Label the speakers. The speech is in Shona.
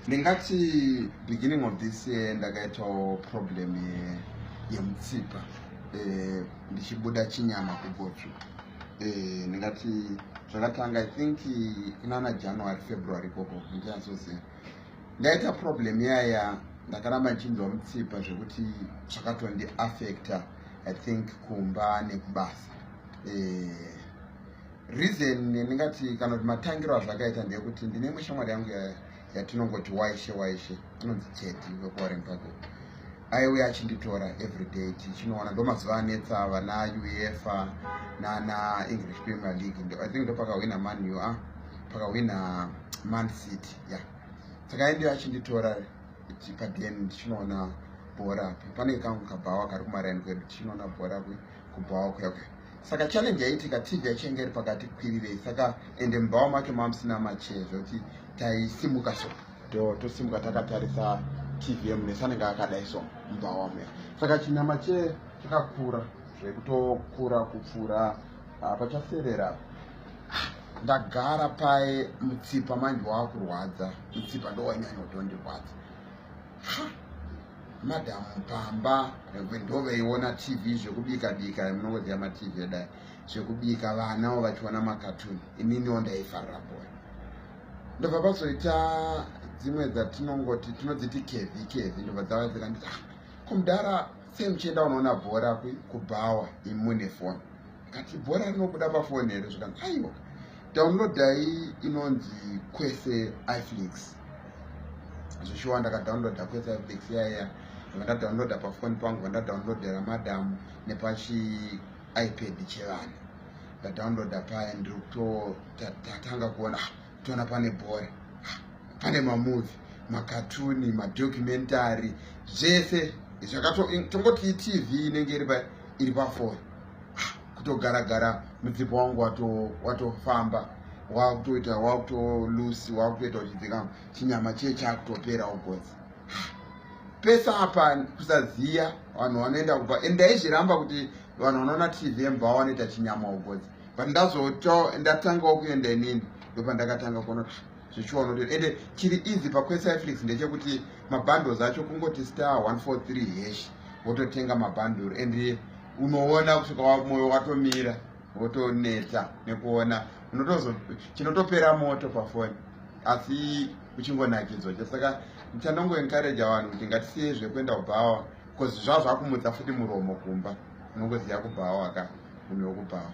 Speaker 1: Ndingati beginning of this year ndakaita problem yemutsipa ndichibuda chinyama kugotsi. Ndingati zvakatanga I think inana January February koko ndinyazoziva. Ndaita problem yaya ndakaramba ndichinzwa mutsipa zvekuti zvakatondi affecta I think kumba nekubasa. Reason ndingati kana kuti matangiro azvakaita ndeyekuti ndine mushamwari yangu yatinongoti waishe inonzi Cheti weKwarempako. Aiuya achinditora everyday tichinoona ndo mazuva anetsa vana UEFA nana English Premier League. I think ndo pakawina Man U pakawina Man City saka aindiyo achinditora padeni tichinoona bhora pane kangu kabhawa kari kumaraini kwedu tichinoona bhora kubhawa kuyakwe. Saka challenge yaitika TV yachenge iri pakati kwirirei saka ende mubhawa make mamusina machezo kuti taisimuka so tosimuka takatarisa TV yemunesi anenge akadai so mubhawa me. Saka chinyama chakakura zvekutokura kupfuura pachaserera ndagara paye mutsipa manje wakurwadza mutsipa ndowanyanya kutondirwadza. Madam pamba ndoveiona TV zvekubika munongoziva maTV edai zvekubika vanawo vachiona makatuni ininiwo ndaifarira bhora. Ndobva pazoita dzimwe dzatinongoti tinodziti kevi ndobva dzava dzikanditi kumudhara sei muchienda unoona bhora kubhawa imune foni kati bhora rinobuda pafoni here zvikanzi aiwa downloadai inonzi Kwese iFlix. Zvoshuwa ndakadownloada Kwese iFlix yaya ndadownloada pafoni pangu ndadownloadera madamu nepachi iPad chevana ndadownloada paya ndirikutatanga kuona toona pane bhora pane mamovie makatuni madocumentary zvese tongoti TV inenge iri pafoni kutogara mudzipo wangu watofamba wakutolusi wakutoita uchidzika chinyama chakutopera ugotsi. Pesa apa kusaziya vanhu vanoenda kubva ndaizviramba kuti vanhu vanoona TV yemubhawa vanoita chinyama ugotsi but ndatangawo kuenda inini ndopandakatanga kuona zvichiona ende chiri easy paKwese iFlix ndechekuti mabundles acho kungoti *143# wototenga mabundle ende unoona kusvika mwoyo watomira wotoneta nekuona chinotopera moto pafoni asi uchingonakidzwa. Saka ndichanongoencourage vanhu kuti ngatisiye zvekuenda kubhawa because zvazvakumutsa futi muromo kumba unongoziva kubhawa munhu wekubhawa.